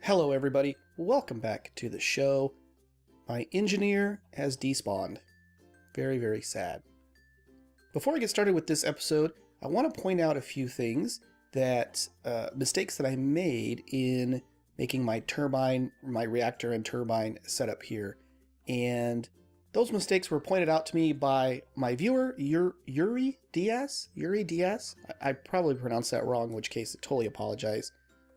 Hello everybody, welcome back to the show. My engineer has despawned. Very, very sad. Before I get started with this episode, I want to point out a few things that, mistakes that I made in making my turbine, my reactor and turbine setup here. And those mistakes were pointed out to me by my viewer, Yuri Diaz? I probably pronounced that wrong, in which case I totally apologize.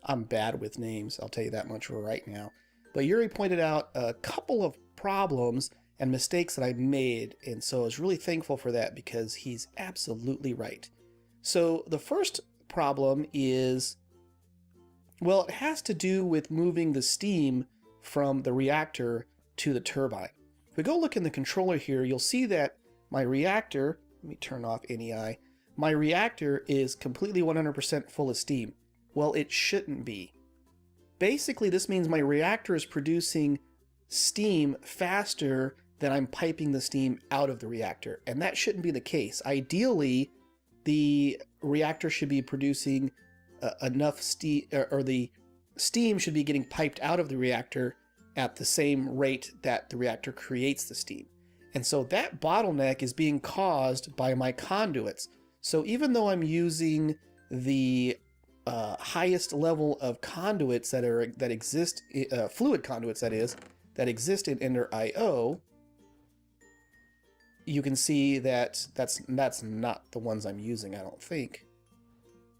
I'm bad with names, I'll tell you that much right now. But Yuri pointed out a couple of problems and mistakes that I made, and so I was really thankful for that because he's absolutely right. So the first problem is, well, it has to do with moving the steam from the reactor to the turbine. If we go look in the controller here, you'll see that my reactor, let me turn off NEI, my reactor is completely 100% full of steam. Well, it shouldn't be. Basically, this means my reactor is producing steam faster than I'm piping the steam out of the reactor, and that shouldn't be the case. Ideally, the reactor should be producing enough steam, or the steam should be getting piped out of the reactor at the same rate that the reactor creates the steam. And so that bottleneck is being caused by my conduits. So even though I'm using the highest level of conduits that exist, fluid conduits that is, that exist in Ender IO, you can see that that's not the ones I'm using, I don't think.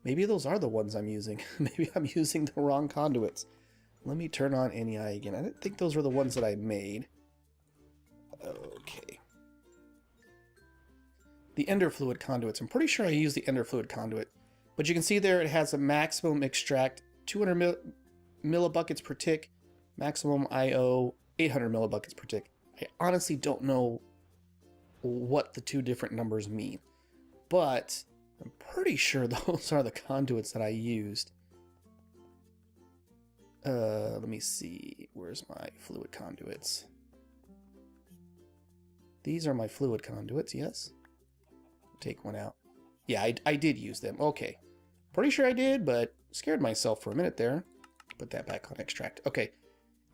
Maybe those are the ones I'm using. Maybe I'm using the wrong conduits. Let me turn on NEI again. I didn't think those were the ones that I made. Okay. The Ender fluid conduits. I'm pretty sure I used the Ender fluid conduit. But you can see there it has a maximum extract 200 millibuckets per tick, maximum IO 800 millibuckets per tick. I honestly don't know what the two different numbers mean, but I'm pretty sure those are the conduits that I used. Let me see, where's my fluid conduits? These are my fluid conduits, yes. Take one out. Yeah, I did use them. Okay. Pretty sure I did, but scared myself for a minute there. Put that back on extract. Okay.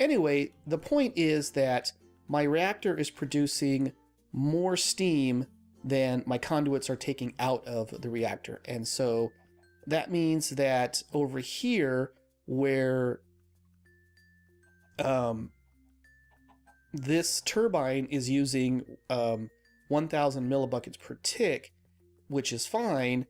Anyway, the point is that my reactor is producing more steam than my conduits are taking out of the reactor. And so that means that over here, where this turbine is using 1,000 millibuckets per tick, which is fine,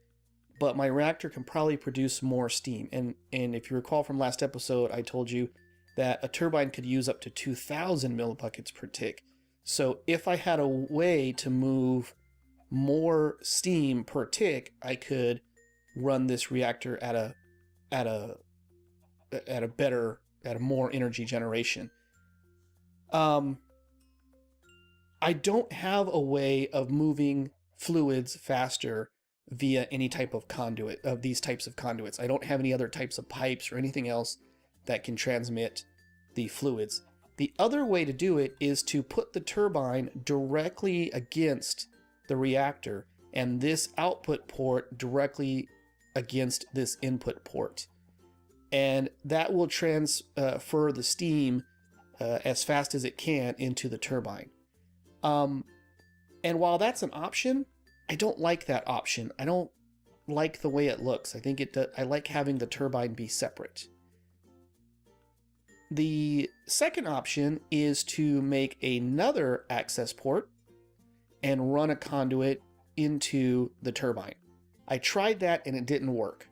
but my reactor can probably produce more steam. And if you recall from last episode, I told you that a turbine could use up to 2,000 millibuckets per tick. So if I had a way to move more steam per tick, I could run this reactor at a more energy generation. I don't have a way of moving fluids faster via any type of conduit, of these types of conduits. I don't have any other types of pipes or anything else that can transmit the fluids. The other way to do it is to put the turbine directly against the reactor and this output port directly against this input port. And that will transfer the steam as fast as it can into the turbine. And while that's an option, I don't like that option. I don't like the way it looks. I think I like having the turbine be separate. The second option is to make another access port and run a conduit into the turbine. I tried that and it didn't work.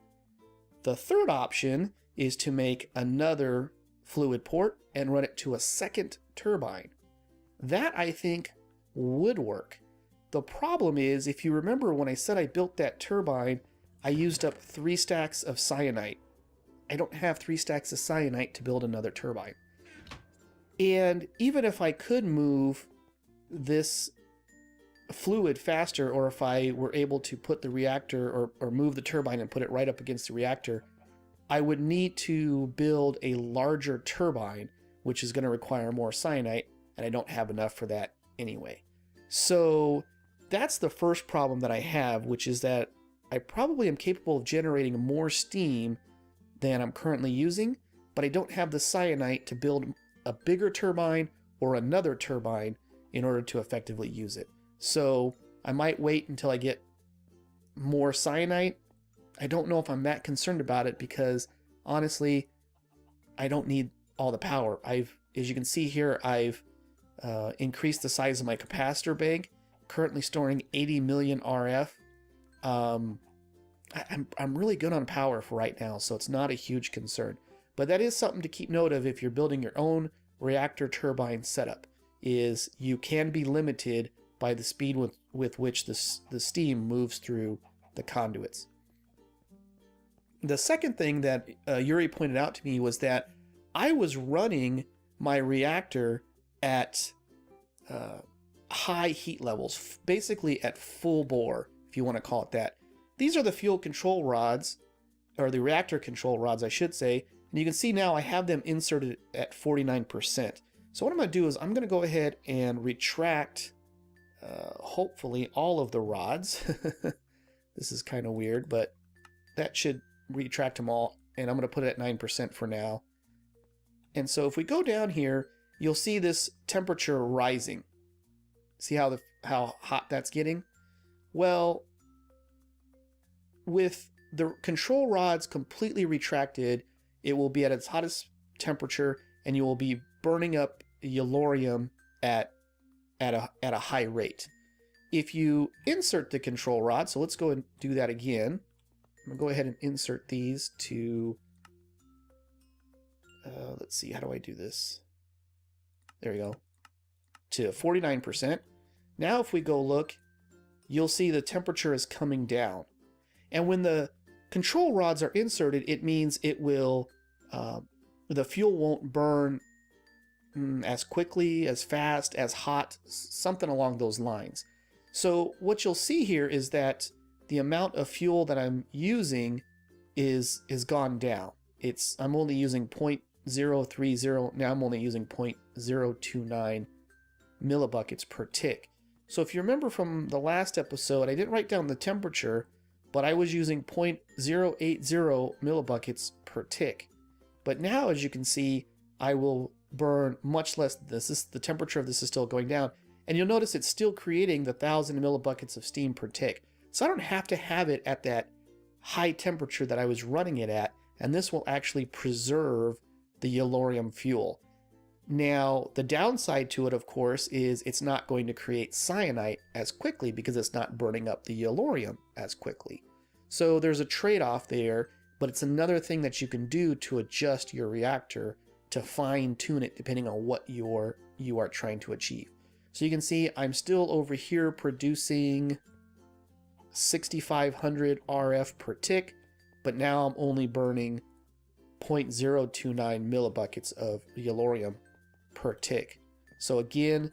The third option is to make another fluid port and run it to a second turbine. That, I think, would work. The problem is, if you remember when I said I built that turbine, I used up 3 stacks of cyanite. I don't have 3 stacks of cyanite to build another turbine. And even if I could move this fluid faster, or if I were able to put the reactor or move the turbine and put it right up against the reactor, I would need to build a larger turbine, which is going to require more cyanite, and I don't have enough for that anyway. So that's the first problem that I have, which is that I probably am capable of generating more steam than I'm currently using, but I don't have the cyanite to build a bigger turbine or another turbine in order to effectively use it. So I might wait until I get more cyanite. I don't know if I'm that concerned about it because honestly, I don't need all the power. As you can see here, I've increased the size of my capacitor bank, currently storing 80 million RF. I'm really good on power for right now, so it's not a huge concern. But that is something to keep note of if you're building your own reactor turbine setup, is you can be limited by the speed with which the steam moves through the conduits. The second thing that Yuri pointed out to me was that I was running my reactor at high heat levels, basically at full bore, if you want to call it that. These are the fuel control rods, or the reactor control rods, I should say, and you can see now I have them inserted at 49%. So what I'm going to do is I'm going to go ahead and retract, hopefully, all of the rods. This is kind of weird, but that should retract them all, and I'm going to put it at 9% for now. And so if we go down here, you'll see this temperature rising. See how hot that's getting? Well, with the control rods completely retracted, it will be at its hottest temperature, and you will be burning up yellorium at a high rate. If you insert the control rod, so let's go and do that again. I'm going to go ahead and insert these to, let's see, how do I do this? There we go, to 49%. Now if we go look, you'll see the temperature is coming down. And when the control rods are inserted, it means it will, the fuel won't burn as quickly, as fast, as hot, something along those lines. So what you'll see here is that the amount of fuel that I'm using is gone down. I'm only using 0.030, now I'm only using 0.029 millibuckets per tick. So if you remember from the last episode, I didn't write down the temperature, but I was using 0.080 millibuckets per tick. But now, as you can see, I will burn much less than this. The temperature of this is still going down, and you'll notice it's still creating the 1,000 millibuckets of steam per tick. So I don't have to have it at that high temperature that I was running it at, and this will actually preserve the yellorium fuel. Now, the downside to it, of course, is it's not going to create cyanite as quickly because it's not burning up the yellorium as quickly. So there's a trade-off there, but it's another thing that you can do to adjust your reactor to fine-tune it depending on what you are trying to achieve. So you can see I'm still over here producing 6,500 RF per tick, but now I'm only burning 0.029 millibuckets of yellorium per tick. So again,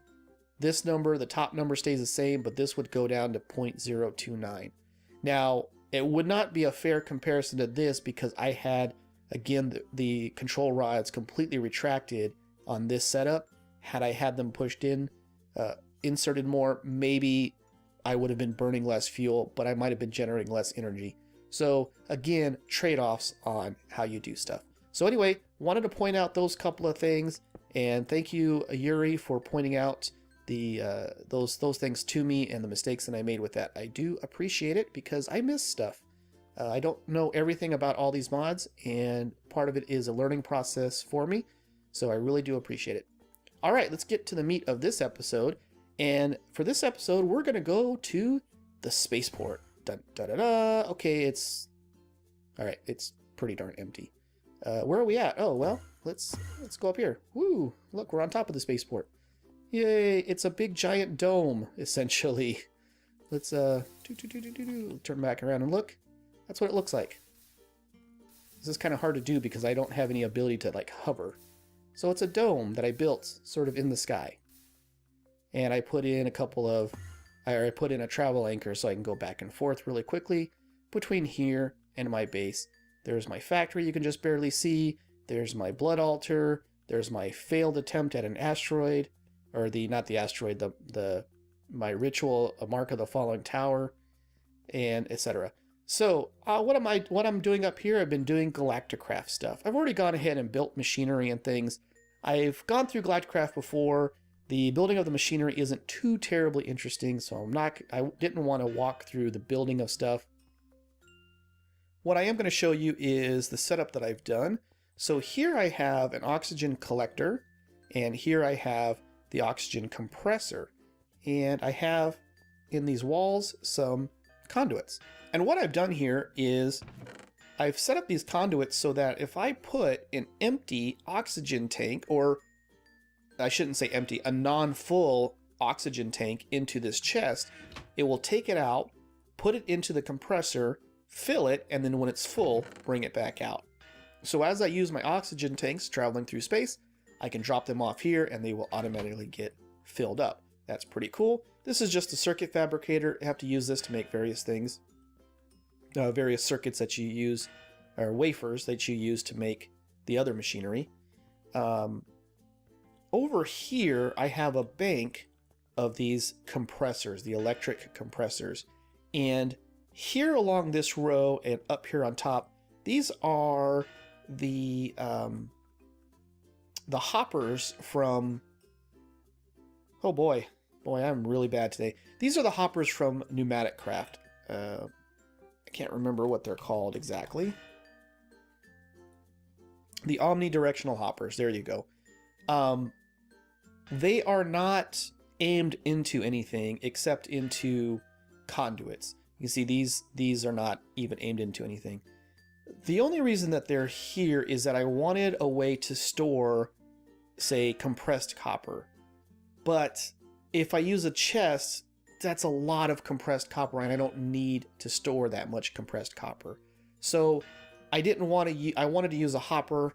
this number, the top number stays the same, but this would go down to 0.029. Now, it would not be a fair comparison to this because I had, again, the control rods completely retracted on this setup. Had I had them pushed in, inserted more, maybe I would have been burning less fuel, but I might have been generating less energy. So again, trade-offs on how you do stuff. So anyway, wanted to point out those couple of things, and thank you, Yuri, for pointing out those things to me and the mistakes that I made with that. I do appreciate it because I miss stuff. I don't know everything about all these mods, and part of it is a learning process for me, so I really do appreciate it. All right, let's get to the meat of this episode. And for this episode, we're going to go to the spaceport. Dun, da, da, da. Okay, it's pretty darn empty. Where are we at? Oh, well, let's go up here. Woo, look, we're on top of the spaceport. Yay, it's a big giant dome, essentially. Let's turn back around and look. That's what it looks like. This is kind of hard to do because I don't have any ability to like hover. So it's a dome that I built sort of in the sky. And I put in I put in a travel anchor so I can go back and forth really quickly between here and my base. There's my factory you can just barely see. There's my blood altar. There's my failed attempt at an asteroid, or not the asteroid, my ritual, a mark of the falling tower, and etc. So what I'm doing up here, I've been doing Galacticraft stuff. I've already gone ahead and built machinery and things. I've gone through Galacticraft before. The building of the machinery isn't too terribly interesting, so I didn't want to walk through the building of stuff. What I am going to show you is the setup that I've done. So here I have an oxygen collector, and here I have the oxygen compressor. And I have in these walls some conduits. And what I've done here is I've set up these conduits so that if I put an empty oxygen tank, or I shouldn't say empty, a non-full oxygen tank into this chest, it will take it out, put it into the compressor, fill it, and then when it's full, bring it back out. So as I use my oxygen tanks traveling through space, I can drop them off here and they will automatically get filled up. That's pretty cool. This is just a circuit fabricator. I have to use this to make various things. Various circuits that you use, or wafers that you use to make the other machinery. Over here, I have a bank of these compressors, the electric compressors. And here along this row and up here on top, these are the hoppers from, oh boy, I'm really bad today. These are the hoppers from Pneumaticraft. I can't remember what they're called exactly. The omnidirectional hoppers, there you go. They are not aimed into anything except into conduits. You can see these are not even aimed into anything. The only reason that they're here is that I wanted a way to store, say, compressed copper. But if I use a chest, that's a lot of compressed copper, and I don't need to store that much compressed copper. So I didn't want to. I wanted to use a hopper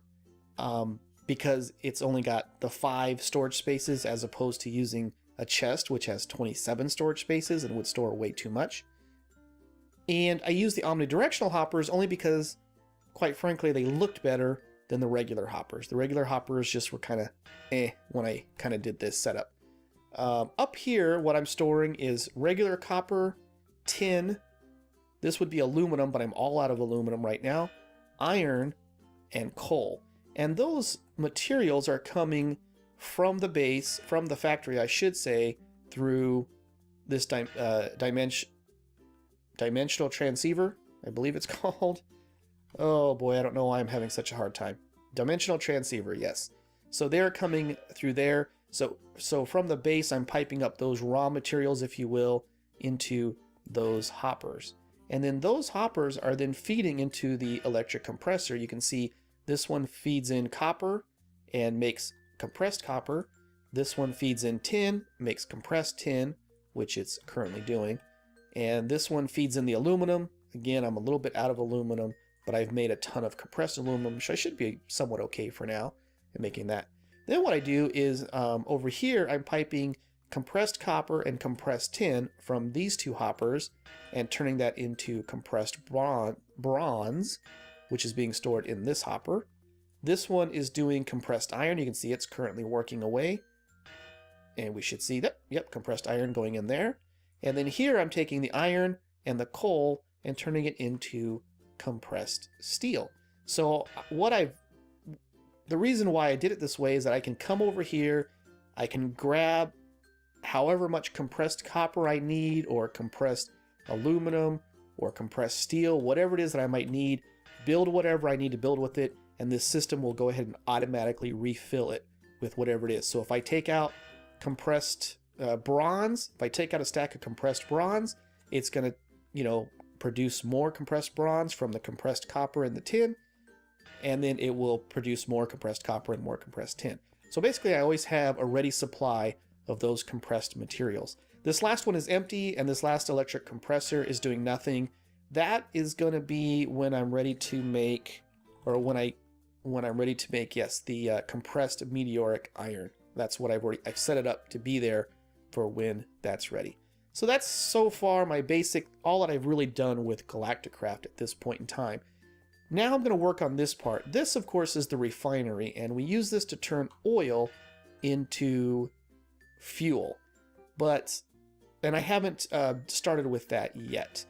because it's only got the 5 storage spaces, as opposed to using a chest, which has 27 storage spaces and would store way too much. And I used the omnidirectional hoppers only because, quite frankly, they looked better than the regular hoppers. The regular hoppers just were kind of when I kind of did this setup. Up here, what I'm storing is regular copper, tin. This would be aluminum, but I'm all out of aluminum right now. Iron and coal. And those materials are coming from the base, from the factory, I should say, through this dimensional transceiver, I believe it's called. Oh boy, I don't know why I'm having such a hard time. Dimensional transceiver, yes. So they're coming through there. So from the base, I'm piping up those raw materials, if you will, into those hoppers. And then those hoppers are then feeding into the electric compressor. You can see this one feeds in copper and makes compressed copper. This one feeds in tin, makes compressed tin, which it's currently doing. And this one feeds in the aluminum. Again, I'm a little bit out of aluminum, but I've made a ton of compressed aluminum, so I should be somewhat okay for now in making that. Then what I do is over here, I'm piping compressed copper and compressed tin from these 2 hoppers and turning that into compressed bronze, which is being stored in this hopper. This one is doing compressed iron. You can see it's currently working away. And we should see that, yep, compressed iron going in there. And then here I'm taking the iron and the coal and turning it into compressed steel. So the reason why I did it this way is that I can come over here, I can grab however much compressed copper I need, or compressed aluminum, or compressed steel, whatever it is that I might need, build whatever I need to build with it, and this system will go ahead and automatically refill it with whatever it is. So if I take out compressed bronze, if I take out a stack of compressed bronze, it's going to, produce more compressed bronze from the compressed copper and the tin, and then it will produce more compressed copper and more compressed tin. So basically, I always have a ready supply of those compressed materials. This last one is empty, and this last electric compressor is doing nothing. That is going to be when I'm ready to make, or when I'm ready to make, yes, the compressed meteoric iron. That's what I've set it up to be there for when that's ready. So that's so far my basic, all that I've really done with Galacticraft at this point in time. Now I'm going to work on this part. This, of course, is the refinery, and we use this to turn oil into fuel. And I haven't started with that yet.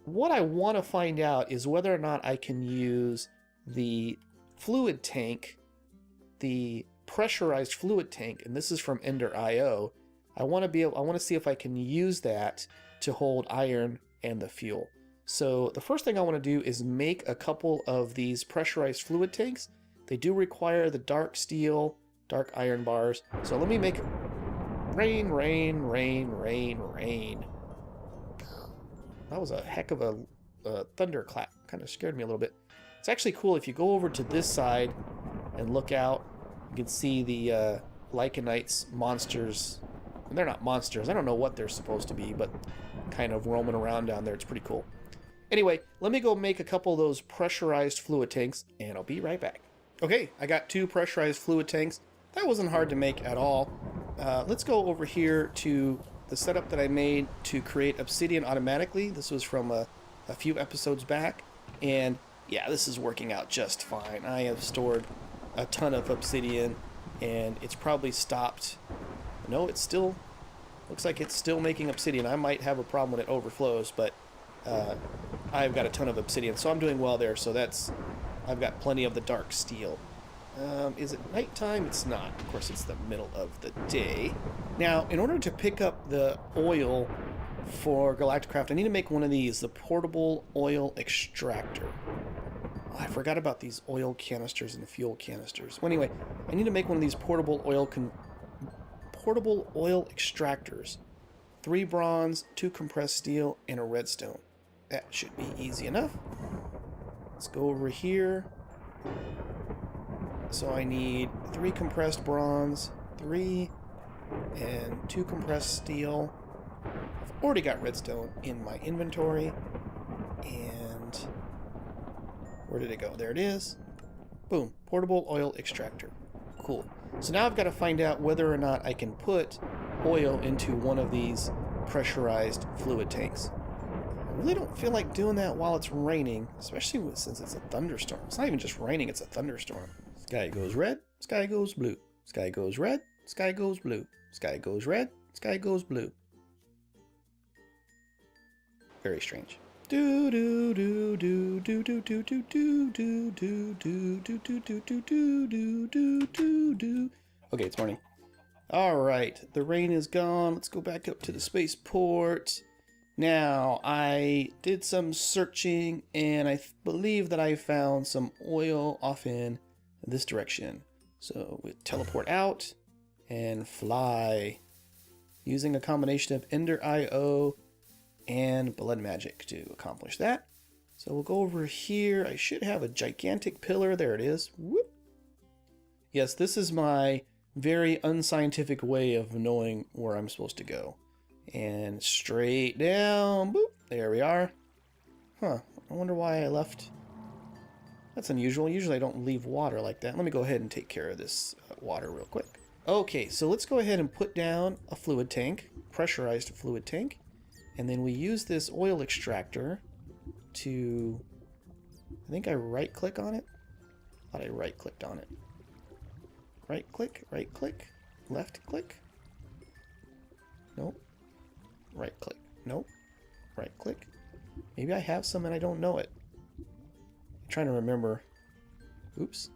what I want to find out is whether or not I can use the fluid tank, the pressurized fluid tank, and this is from Ender IO. I want to see if I can use that to hold iron and the fuel. So the first thing I want to do is make a couple of these pressurized fluid tanks. They do require the dark steel, dark iron bars. So let me make rain, rain, rain, rain, rain. That was a heck of a thunderclap. Kind of scared me a little bit. It's actually cool if you go over to this side and look out. You can see the Lycanites monsters. And they're not monsters. I don't know what they're supposed to be, but kind of roaming around down there. It's pretty cool. Anyway, let me go make a couple of those pressurized fluid tanks, and I'll be right back. Okay, I got 2 pressurized fluid tanks. That wasn't hard to make at all. Let's go over here to the setup that I made to create obsidian automatically. This was from a few episodes back, and yeah, this is working out just fine. I have stored a ton of obsidian, and it's probably stopped. No, it's still, looks like it's still making obsidian. I might have a problem when it overflows, but I've got a ton of obsidian, so I'm doing well there. So I've got plenty of the dark steel. Is it nighttime? It's not. Of course, it's the middle of the day. Now, in order to pick up the oil for Galacticraft, I need to make one of these, the portable oil extractor. Oh, I forgot about these oil canisters and the fuel canisters. Well, anyway, I need to make one of these portable oil extractors. 3 bronze, 2 compressed steel, and a redstone. That should be easy enough. Let's go over here. So I need 3 compressed bronze, 3, and 2 compressed steel. I've already got redstone in my inventory. And where did it go? There it is. Boom. Portable oil extractor. Cool. So now I've got to find out whether or not I can put oil into one of these pressurized fluid tanks. I really don't feel like doing that while it's raining, especially since it's a thunderstorm. It's not even just raining, it's a thunderstorm. Sky goes red, sky goes blue. Sky goes red, sky goes blue. Sky goes red, sky goes blue. Very strange. Do do do do do do do do do do do do do do do do do do do do. Okay, it's morning. Alright, the rain is gone. Let's go back up to the spaceport. Now, I did some searching, and I believe that I found some oil off in this direction. So we teleport out and fly using a combination of Ender IO and blood magic to accomplish that. So we'll go over here. I should have a gigantic pillar. There it is. Whoop. Yes, this is my very unscientific way of knowing where I'm supposed to go. And straight down. Boop. There we are. Huh. I wonder why I left. That's unusual. Usually I don't leave water like that. Let me go ahead and take care of this water real quick. Okay, so let's go ahead and put down a fluid tank, pressurized fluid tank. And then we use this oil extractor to, I think I right click on it. I thought I right clicked on it. Right click, left click. Nope. Right click. Nope. Right click. Maybe I have some and I don't know it. I'm trying to remember. Oops.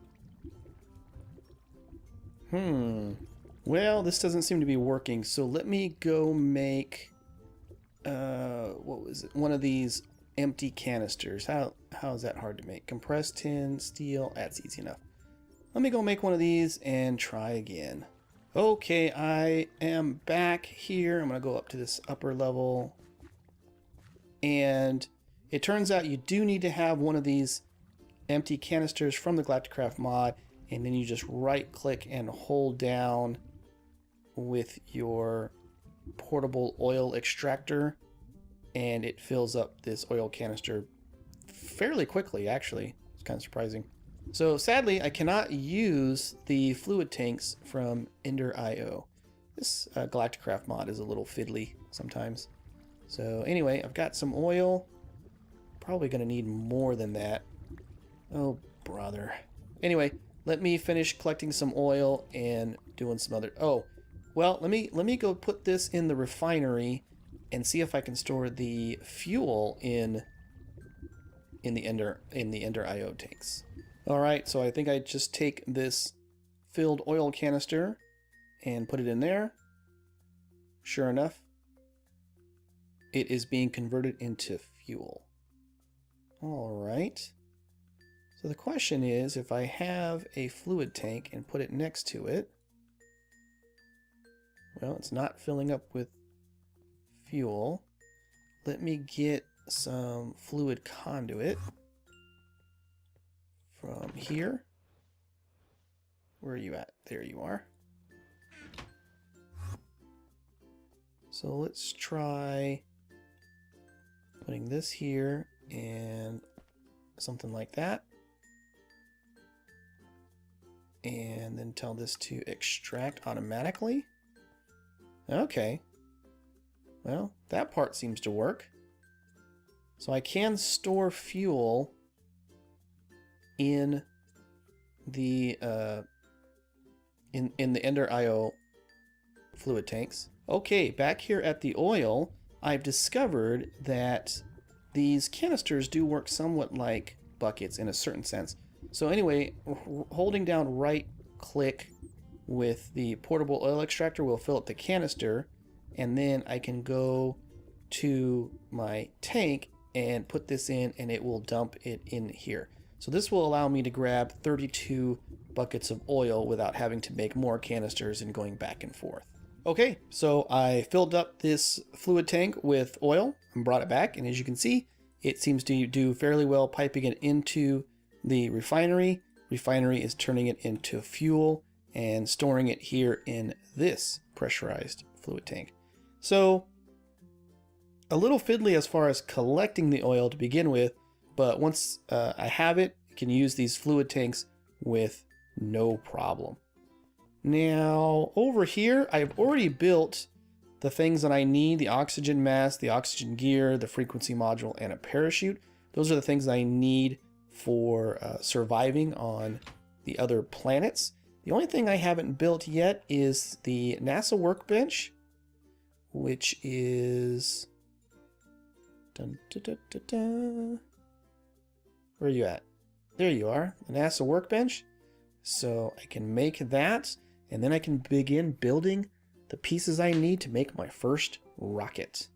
Well, this doesn't seem to be working, so let me go make what was it? One of these empty canisters. How is that hard to make? Compressed tin, steel, that's easy enough. Let me go make one of these and try again. Okay, I am back here. I'm going to go up to this upper level. And it turns out you do need to have one of these empty canisters from the Galacticraft mod. And then you just right click and hold down with your portable oil extractor. And it fills up this oil canister fairly quickly, actually. It's kind of surprising. So sadly, I cannot use the fluid tanks from Ender IO. This Galacticraft mod is a little fiddly sometimes. So anyway, I've got some oil. Probably going to need more than that. Oh, brother. Anyway, let me finish collecting some oil and doing some other... Oh, well, let me go put this in the refinery and see if I can store the fuel in in the Ender IO tanks. All right, so I think I just take this filled oil canister and put it in there. Sure enough, it is being converted into fuel. All right. So the question is, if I have a fluid tank and put it next to it, well, it's not filling up with fuel. Let me get some fluid conduit from here. Where are you at? There you are. So let's try putting this here and something like that. And then tell this to extract automatically. Okay. Well, that part seems to work. So I can store fuel in the in the Ender IO fluid tanks. Okay, back here at the oil, I've discovered that these canisters do work somewhat like buckets in a certain sense. So anyway, holding down right click with the portable oil extractor will fill up the canister, and then I can go to my tank and put this in and it will dump it in here. So this will allow me to grab 32 buckets of oil without having to make more canisters and going back and forth. Okay, so I filled up this fluid tank with oil and brought it back, and as you can see, it seems to do fairly well piping it into the refinery. Refinery is turning it into fuel and storing it here in this pressurized fluid tank. So a little fiddly as far as collecting the oil to begin with, but once I have it, I can use these fluid tanks with no problem. Now over here, I've already built the things that I need: the oxygen mask, the oxygen gear, the frequency module, and a parachute. Those are the things I need for surviving on the other planets. The only thing I haven't built yet is the NASA workbench, which is... Dun, dun, dun, dun, dun. Where are you at? There you are, the NASA workbench. So I can make that, and then I can begin building the pieces I need to make my first rocket.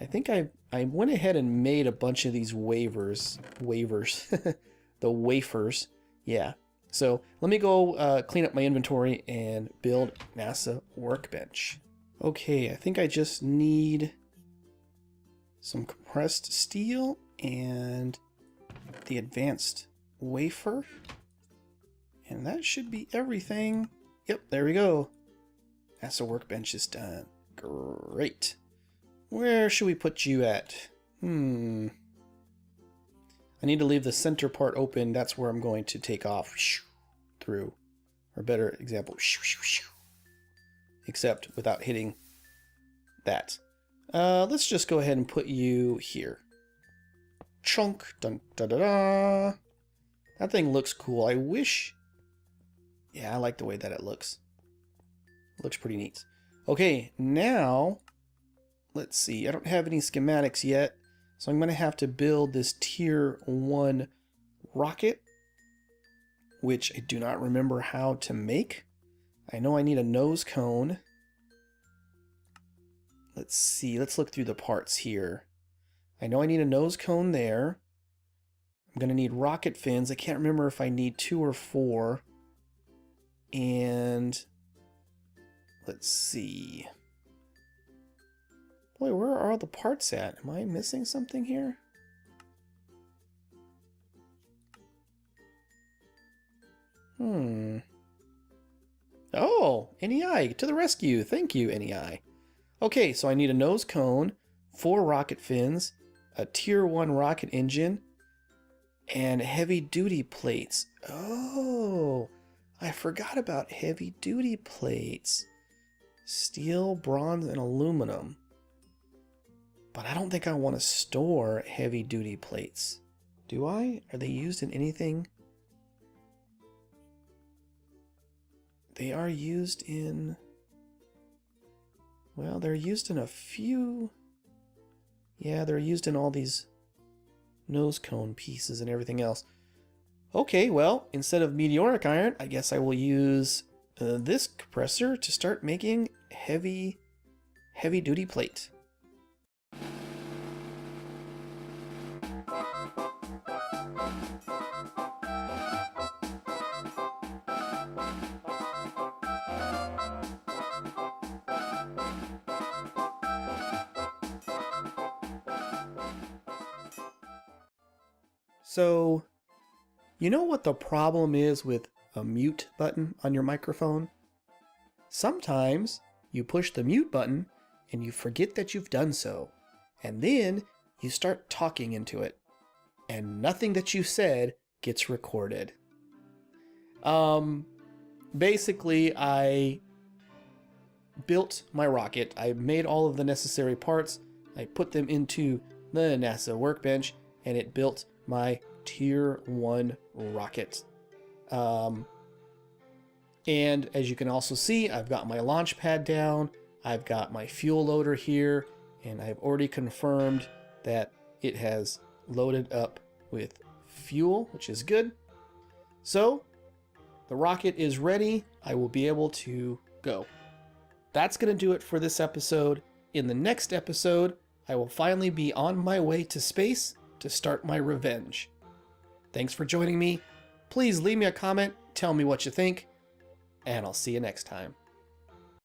I think I went ahead and made a bunch of these wafers, the wafers, yeah. So let me go clean up my inventory and build NASA workbench. Okay, I think I just need some compressed steel and the advanced wafer. And that should be everything. Yep, there we go. NASA workbench is done. Great. Where should we put you at? I need to leave the center part open. That's where I'm going to take off through. Or better example, except without hitting that. Let's just go ahead and put you here. Chunk. Dun, da, da, da. That thing looks cool. I wish... Yeah, I like the way that it looks. It looks pretty neat. Okay, now... Let's see. I don't have any schematics yet, so I'm going to have to build this Tier 1 rocket, which I do not remember how to make. I know I need a nose cone. Let's see. Let's look through the parts here. I know I need a nose cone there. I'm going to need rocket fins. I can't remember if I need 2 or 4. And let's see. Boy, where are all the parts at? Am I missing something here? Oh, NEI, to the rescue. Thank you, NEI. Okay, so I need a nose cone, 4 rocket fins, a Tier 1 rocket engine, and heavy duty plates. Oh, I forgot about heavy duty plates. Steel, bronze, and aluminum. But I don't think I want to store heavy duty plates. Do I? Are they used in anything? They are used in... Well, they're used in a few... Yeah, they're used in all these nose cone pieces and everything else. Okay, well, instead of meteoric iron, I guess I will use this compressor to start making heavy duty plate. So, you know what the problem is with a mute button on your microphone? Sometimes you push the mute button and you forget that you've done so, and then you start talking into it, and nothing that you said gets recorded. Basically, I built my rocket. I made all of the necessary parts. I put them into the NASA workbench, and it built my Tier 1 rocket. And as you can also see, I've got my launch pad down, I've got my fuel loader here, and I've already confirmed that it has loaded up with fuel, which is good. So the rocket is ready. I will be able to go. That's going to do it for this episode. In the next episode, I will finally be on my way to space to start my revenge. Thanks for joining me. Please leave me a comment, tell me what you think, and I'll see you next time.